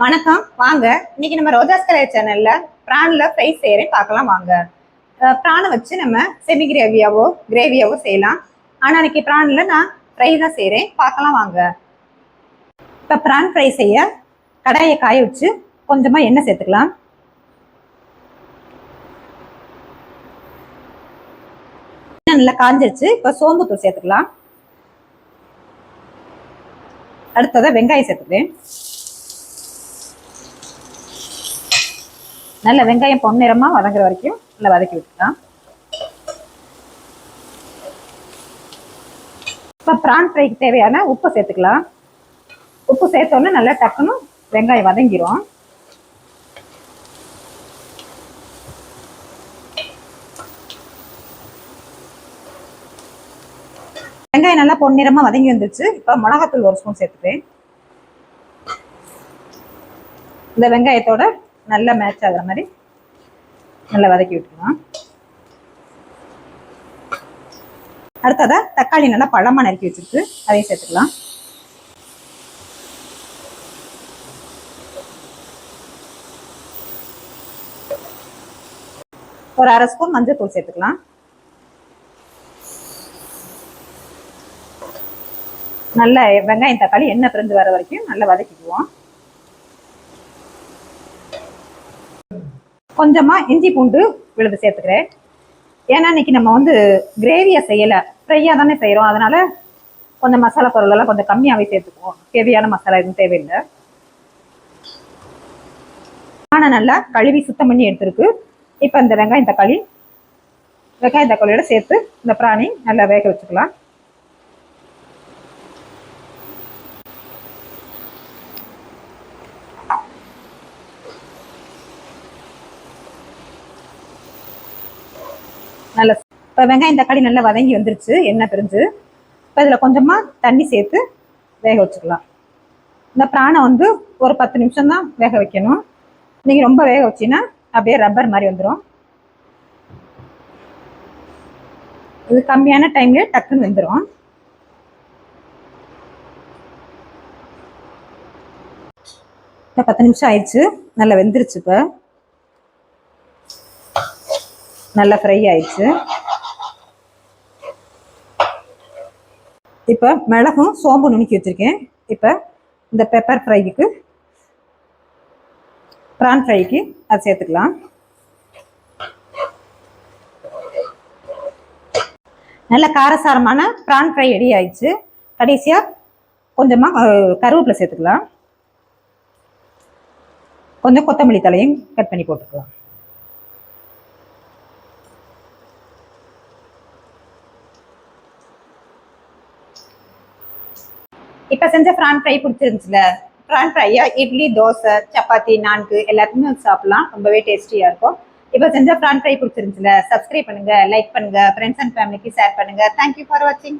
வணக்கம். வாங்க இன்னைக்கு நம்ம ரோஜாஸ் கலை சேனல்ல பிரான்ல ஃப்ரை செய்யறேன், பார்க்கலாம் வாங்க. பிரானை வச்சு நம்ம செமி கிரேவியாவோ செய்யலாம். ஆனா இன்னைக்கு பிரான்ல நான் ஃப்ரை தான் செய்யறேன், பார்க்கலாம் வாங்க. இப்ப பிரான் ஃப்ரை செய்ய கடாயை காய வச்சு கொஞ்சமா எண்ணெய் சேர்த்துக்கலாம். நல்லா காஞ்சிருச்சு. இப்ப சோம்பு தூள் சேர்த்துக்கலாம். அடுத்ததா வெங்காயம் சேர்த்துக்கிறேன். நல்ல வெங்காயம் பொன்னிறமா வதங்குற வரைக்கும் நல்லா வதக்கி விட்டுக்கலாம். இப்ப பிரான் ஃப்ரைக்கு தேவையான உப்பு சேர்த்துக்கலாம். உப்பு சேர்த்தோன்னா நல்லா டக்குன்னு வெங்காயம் வதங்கிரும். வெங்காயம் நல்லா பொன்னிறமா வதங்கி வந்துருச்சு. இப்ப மிளகாத்தூள் 1 ஸ்பூன் சேர்த்துக்கிறேன். இந்த வெங்காயத்தோட நல்லா மேட்ச் ஆகுற மாதிரி நல்லா வதக்கி விட்டுக்கலாம். அடுத்ததா தக்காளி நல்லா பழமா நறுக்கி வச்சிருக்கு, அதையும் சேர்த்துக்கலாம். ஒரு 1/2 ஸ்பூன் மஞ்சள் தூள் சேர்த்துக்கலாம். நல்ல வெங்காயம் தக்காளி எண்ணெய் பிரிஞ்சு வர வரைக்கும் நல்லா வதக்கிக்குவோம். கொஞ்சமா இஞ்சி பூண்டு விழுது சேர்த்துக்கிறேன். ஏன்னா இன்னைக்கு நம்ம கிரேவியா செய்யலை, ஃப்ரையா தானே செய்யறோம். அதனால கொஞ்சம் மசாலா பொருள் எல்லாம் கொஞ்சம் கம்மியாவே சேர்த்துக்குவோம். ஹெவியான மசாலா எதுவும் தேவையில்லை. ஆனா நல்லா கழுவி சுத்தம் பண்ணி எடுத்துருக்கு. இப்ப இந்த வெங்காயம் தக்காளியோட சேர்த்து இந்த பிராணி நல்லா வேக வச்சுக்கலாம். நல்ல இப்போ வெங்காயம் தக்காளி நல்லா வதங்கி வந்துருச்சு, எண்ணெய் பிரிஞ்சு. இப்போ இதில் கொஞ்சமா தண்ணி சேர்த்து வேக வச்சுக்கலாம். இந்த பிரானை ஒரு 10 நிமிஷம் தான் வேக வைக்கணும். நீங்க ரொம்ப வேக வச்சீங்கன்னா அப்படியே ரப்பர் மாதிரி வந்துடும். இது கம்மியான டைம்ல டக்குன்னு வெந்துடும். இப்போ 10 நிமிஷம் ஆயிடுச்சு, நல்லா வெந்துருச்சு. இப்போ நல்லா ஃப்ரை ஆயிடுச்சு. இப்போ மிளகும் சோம்பு நுணுக்கி வச்சிருக்கேன். இப்போ இந்த பெப்பர் ஃப்ரைக்கு பிரான் ஃப்ரைக்கு அதை சேர்த்துக்கலாம். நல்ல காரசாரமான பிரான் ஃப்ரை ரெடி ஆயிடுச்சு. கடைசியா கொஞ்சமா கருவேப்பிலை சேர்த்துக்கலாம். கொஞ்சம் கொத்தமல்லி தலையும் கட் பண்ணி போட்டுக்கலாம். இப்ப செஞ்ச பிரான் ஃப்ரை பிடிச்சிருந்துச்சுல. பிரான் ஃப்ரையா இட்லி, தோசை, சப்பாத்தி, நான்கு எல்லாத்துக்குமே சாப்பிடலாம். ரொம்பவே டேஸ்டியா இருக்கும். இப்ப செஞ்ச பிரான் ஃப்ரை பிடிச்சிருந்துச்சுல, சப்ஸ்கிரைப் பண்ணுங்க, லைக் பண்ணுங்க, ஃப்ரெண்ட்ஸ் அண்ட் ஃபேமிலிக்கு ஷேர் பண்ணுங்க. தேங்க்யூ ஃபார் வாட்சிங்.